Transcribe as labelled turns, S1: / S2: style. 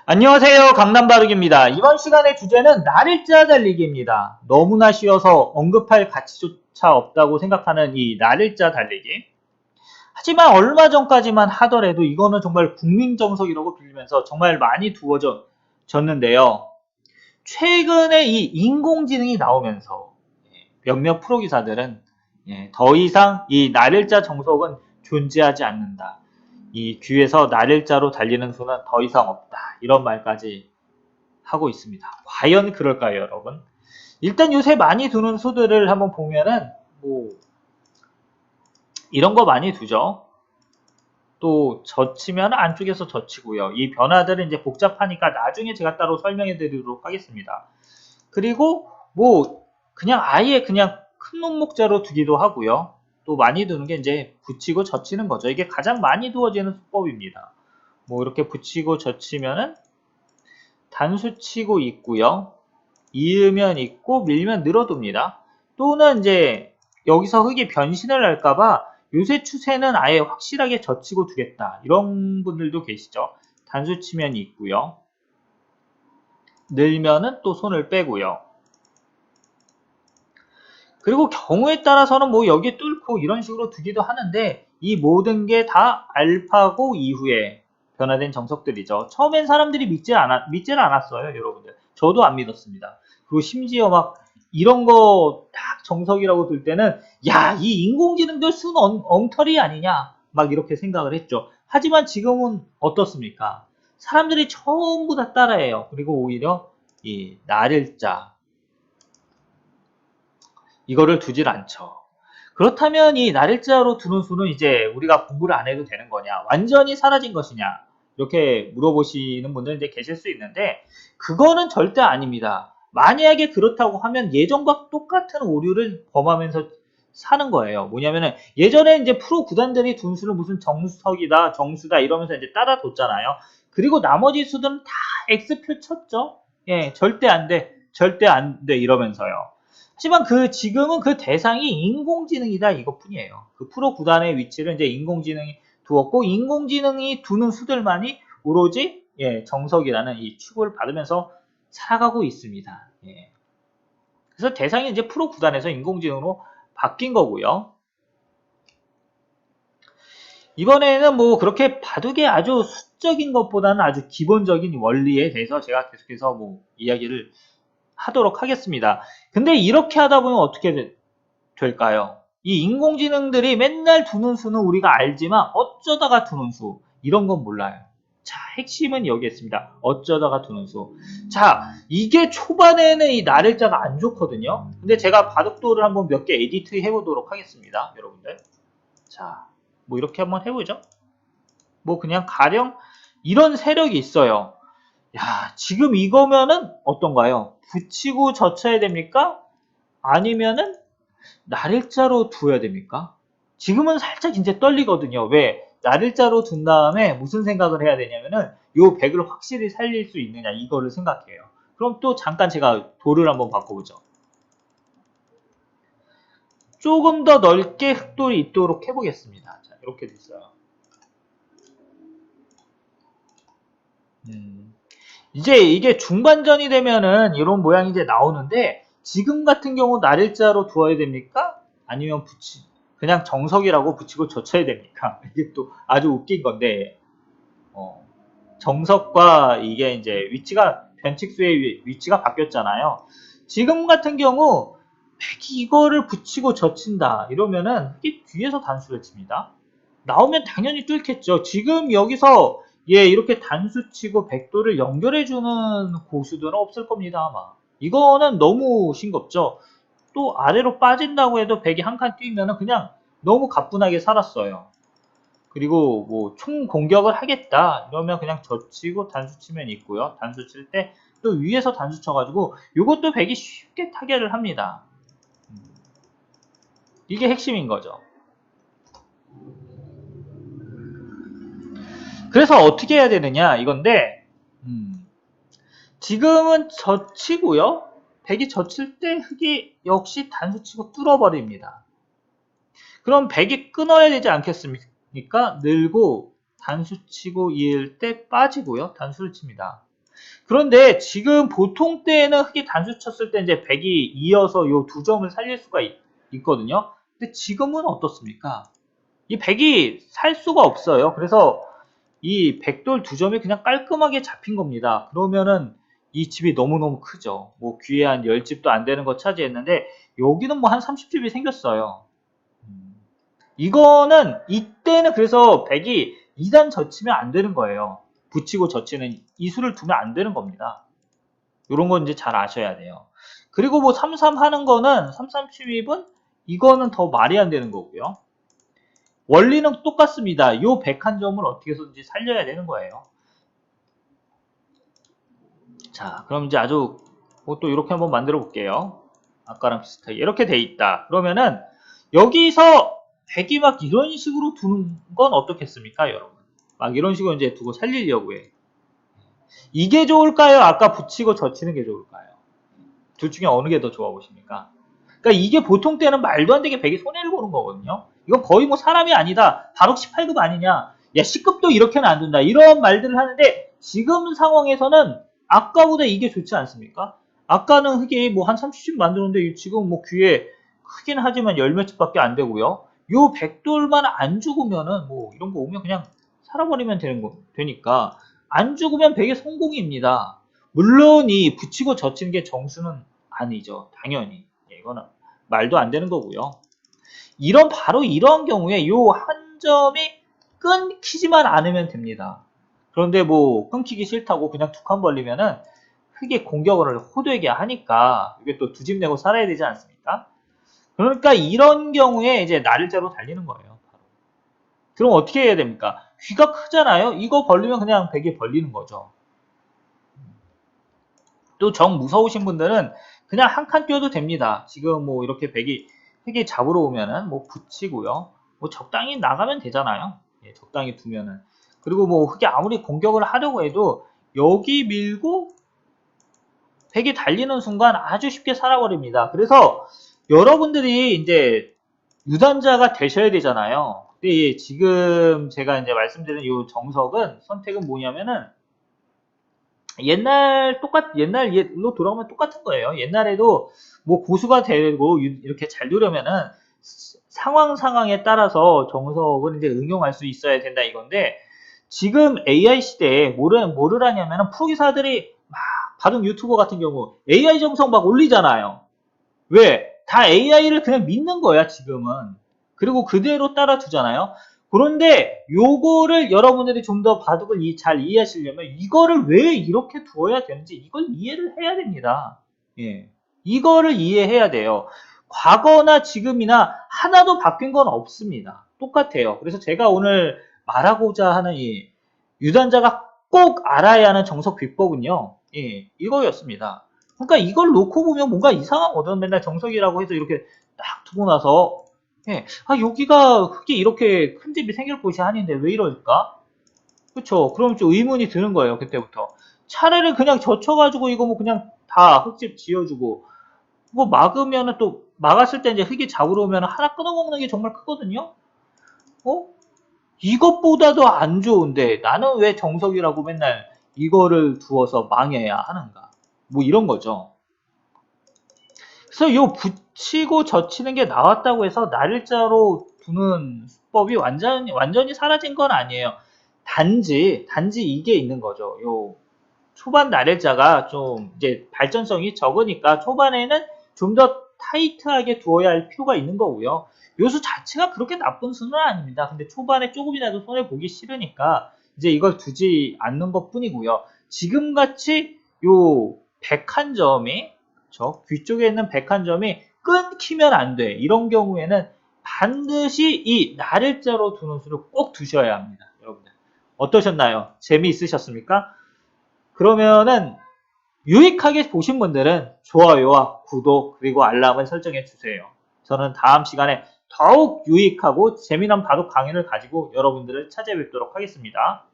S1: 안녕하세요. 강남바르기입니다. 이번 시간의 주제는 날일자 달리기입니다. 너무나 쉬워서 언급할 가치조차 없다고 생각하는 이 날일자 달리기. 하지만 얼마 전까지만 하더라도 이거는 정말 국민정석이라고 불리면서 정말 많이 두어졌는데요. 최근에 이 인공지능이 나오면서 몇몇 프로기사들은 더 이상 이 날일자 정석은 존재하지 않는다. 이 뒤에서 날일자로 달리는 수는 더 이상 없다. 이런 말까지 하고 있습니다. 과연 그럴까요, 여러분? 일단 요새 많이 두는 수들을 한번 보면은 뭐 이런 거 많이 두죠. 또 젖히면 안쪽에서 젖히고요. 이 변화들은 이제 복잡하니까 나중에 제가 따로 설명해 드리도록 하겠습니다. 그리고 뭐 그냥 아예 그냥 큰 놈목자로 두기도 하고요. 또 많이 두는 게 이제 붙이고 젖히는 거죠. 이게 가장 많이 두어지는 수법입니다. 뭐 이렇게 붙이고 젖히면은 단수 치고 있고요. 이으면 있고 밀면 늘어둡니다. 또는 이제 여기서 흙이 변신을 할까봐 요새 추세는 아예 확실하게 젖히고 두겠다. 이런 분들도 계시죠. 단수 치면 있고요. 늘면은 또 손을 빼고요. 그리고 경우에 따라서는 뭐 여기에 뚫고 이런 식으로 두기도 하는데 이 모든 게 다 알파고 이후에 변화된 정석들이죠. 처음엔 사람들이 믿질 않았어요, 여러분들. 저도 안 믿었습니다. 그리고 심지어 막 이런 거 딱 정석이라고 둘 때는 야, 이 인공지능들 순 엉터리 아니냐 막 이렇게 생각을 했죠. 하지만 지금은 어떻습니까? 사람들이 전부 다 따라해요. 그리고 오히려 이 날일자 이거를 두질 않죠. 그렇다면 이 날일자로 두는 수는 이제 우리가 공부를 안 해도 되는 거냐? 완전히 사라진 것이냐? 이렇게 물어보시는 분들 이제 계실 수 있는데 그거는 절대 아닙니다. 만약에 그렇다고 하면 예전과 똑같은 오류를 범하면서 사는 거예요. 뭐냐면은 예전에 이제 프로 구단들이 둔 수는 무슨 정석이다, 정수다 이러면서 이제 따라뒀잖아요. 그리고 나머지 수들은 다 X표 쳤죠. 예, 절대 안 돼, 절대 안 돼 이러면서요. 하지만 지금은 그 대상이 인공지능이다 이것뿐이에요. 그 프로 구단의 위치를 이제 인공지능이 두었고 인공지능이 두는 수들만이 오로지 정석이라는 이 취급을 받으면서 살아가고 있습니다. 그래서 대상이 이제 프로 구단에서 인공지능으로 바뀐 거고요. 이번에는 뭐 그렇게 바둑의 아주 수적인 것보다는 아주 기본적인 원리에 대해서 제가 계속해서 뭐 이야기를 하도록 하겠습니다. 근데 이렇게 하다 보면 어떻게 될까요? 이 인공지능들이 맨날 두는 수는 우리가 알지만 어쩌다가 두는 수 이런 건 몰라요. 자, 핵심은 여기 있습니다. 어쩌다가 두는 수. 자, 이게 초반에는 이 날일자가 안 좋거든요. 근데 제가 바둑도를 한번 몇 개 에디트 해보도록 하겠습니다. 여러분들. 자, 뭐 이렇게 한번 해보죠. 뭐 그냥 가령 이런 세력이 있어요. 야, 지금 이거면은 어떤가요? 붙이고 젖혀야 됩니까? 아니면은 날일자로 두어야 됩니까? 지금은 살짝 이제 떨리거든요. 왜? 날일자로 둔 다음에 무슨 생각을 해야 되냐면은 요 백을 확실히 살릴 수 있느냐 이거를 생각해요. 그럼 또 잠깐 제가 돌을 한번 바꿔보죠. 조금 더 넓게 흑돌이 있도록 해보겠습니다. 자, 이렇게 됐어요. 이제 이게 중반전이 되면은 이런 모양이 이제 나오는데 지금 같은 경우 날일자로 두어야 됩니까? 아니면 그냥 정석이라고 붙이고 젖혀야 됩니까? 이게 또 아주 웃긴 건데 정석과 이게 이제 변칙수의 위치가 바뀌었잖아요. 지금 같은 경우 백이 이거를 붙이고 젖힌다 이러면은 이게 뒤에서 단수를 칩니다. 나오면 당연히 뚫겠죠. 지금 여기서 이렇게 단수 치고 백도를 연결해주는 고수들은 없을 겁니다 아마. 이거는 너무 싱겁죠. 또 아래로 빠진다고 해도 백이 한 칸 뛰면은 그냥 너무 가뿐하게 살았어요. 그리고 뭐 총 공격을 하겠다 이러면 그냥 젖히고 단수 치면 있고요. 단수 칠 때 또 위에서 단수 쳐가지고 이것도 백이 쉽게 타결을 합니다. 이게 핵심인 거죠. 그래서 어떻게 해야 되느냐 이건데 지금은 젖히고요. 백이 젖힐 때 흙이 역시 단수 치고 뚫어버립니다. 그럼 백이 끊어야 되지 않겠습니까? 늘고 단수 치고 이을 때 빠지고요. 단수를 칩니다. 그런데 지금 보통 때는 흑이 단수 쳤을 때 이제 백이 이어서 요 두 점을 살릴 수가 있거든요. 근데 지금은 어떻습니까? 이 백이 살 수가 없어요. 그래서 이 백돌 두 점이 그냥 깔끔하게 잡힌 겁니다. 그러면은 이 집이 너무너무 크죠. 뭐 귀에 한 10집도 안 되는 거 차지했는데 여기는 뭐 한 30집이 생겼어요. 이거는 이때는 그래서 백이 2단 젖히면 안 되는 거예요. 붙이고 젖히는 이 수를 두면 안 되는 겁니다. 요런 건 이제 잘 아셔야 돼요. 그리고 뭐 33 하는 거는 33 침입은 이거는 더 말이 안 되는 거고요. 원리는 똑같습니다. 요 101점을 어떻게 해서든지 살려야 되는 거예요. 자, 그럼 이제 아주 또 이렇게 한번 만들어 볼게요. 아까랑 비슷하게 이렇게 돼 있다. 그러면은 여기서 백이 막 이런 식으로 두는 건 어떻겠습니까, 여러분? 막 이런 식으로 이제 두고 살리려고 해. 이게 좋을까요? 아까 붙이고 젖히는 게 좋을까요? 둘 중에 어느 게 더 좋아 보십니까? 그러니까 이게 보통 때는 말도 안 되게 백이 손해를 보는 거거든요. 이건 거의 뭐 사람이 아니다. 바로 18급 아니냐. 야, 10급도 이렇게는 안 된다. 이런 말들을 하는데 지금 상황에서는 아까보다 이게 좋지 않습니까? 아까는 흑이 뭐 한 30집 만드는데 지금 뭐 귀에 크긴 하지만 열 몇 집밖에 안 되고요. 요 백돌만 안 죽으면은 뭐 이런 거 오면 그냥 살아버리면 되니까 안 죽으면 백의 성공입니다. 물론 이 붙이고 젖히는 게 정수는 아니죠. 당연히. 이거는 말도 안 되는 거고요. 바로 이런 경우에 요 한 점이 끊기지만 않으면 됩니다. 그런데 뭐 끊기기 싫다고 그냥 두 칸 벌리면은 흑의 공격을 호되게 하니까 이게 또 두 집 내고 살아야 되지 않습니까? 그러니까 이런 경우에 이제 날일자로 달리는 거예요. 그럼 어떻게 해야 됩니까? 귀가 크잖아요. 이거 벌리면 그냥 백이 벌리는 거죠. 또 정 무서우신 분들은 그냥 한 칸 뛰어도 됩니다. 지금 뭐 이렇게 흑이 잡으러 오면은 뭐 붙이고요. 뭐 적당히 나가면 되잖아요. 예, 적당히 두면은. 그리고 뭐 흑이 아무리 공격을 하려고 해도 여기 밀고 백이 달리는 순간 아주 쉽게 살아버립니다. 그래서 여러분들이 이제 유단자가 되셔야 되잖아요. 근데 지금 제가 이제 말씀드린 이 정석은 선택은 뭐냐면은 옛날로 돌아가면 똑같은 거예요. 옛날에도 뭐 고수가 되고 이렇게 잘 두려면은 상황에 따라서 정석을 이제 응용할 수 있어야 된다 이건데 지금 AI 시대에 뭐를 하냐면은 프로기사들이 막 바둑 유튜버 같은 경우 AI 정석 막 올리잖아요. 왜? 다 AI를 그냥 믿는 거야, 지금은. 그리고 그대로 따라두잖아요. 그런데 요거를 여러분들이 좀 더 바둑을 잘 이해하시려면 이거를 왜 이렇게 두어야 되는지 이걸 이해를 해야 됩니다. 예. 이거를 이해해야 돼요. 과거나 지금이나 하나도 바뀐 건 없습니다. 똑같아요. 그래서 제가 오늘 말하고자 하는 이 유단자가 꼭 알아야 하는 정석 비법은요. 예, 이거였습니다. 그러니까 이걸 놓고 보면 뭔가 이상하거든. 맨날 정석이라고 해서 이렇게 딱 두고 나서 예, 여기가 흙이 이렇게 큰 집이 생길 곳이 아닌데 왜 이럴까? 그쵸? 그럼 좀 의문이 드는 거예요. 그때부터. 차라리 그냥 젖혀가지고 이거 뭐 그냥 다 흙집 지어주고 뭐 막으면은 또 막았을 때 이제 흙이 잡으러 오면 하나 끊어먹는 게 정말 크거든요. 어? 이것보다도 안 좋은데 나는 왜 정석이라고 맨날 이거를 두어서 망해야 하는가? 뭐 이런 거죠. 그래서 요 붙이고 젖히는 게 나왔다고 해서 날짜로 두는 수법이 완전히 사라진 건 아니에요. 단지 이게 있는 거죠. 요 초반 날짜가 좀 이제 발전성이 적으니까 초반에는 좀 더 타이트하게 두어야 할 필요가 있는 거고요. 요수 자체가 그렇게 나쁜 수는 아닙니다. 근데 초반에 조금이라도 손해 보기 싫으니까 이제 이걸 두지 않는 것 뿐이고요. 지금 같이 요 101점이 귀 쪽에 있는 101점이 끊기면 안 돼. 이런 경우에는 반드시 이 날일자로 두는 수를 꼭 두셔야 합니다. 여러분들. 어떠셨나요? 재미있으셨습니까? 그러면은 유익하게 보신 분들은 좋아요와 구독 그리고 알람을 설정해 주세요. 저는 다음 시간에 더욱 유익하고 재미난 바둑 강의를 가지고 여러분들을 찾아뵙도록 하겠습니다.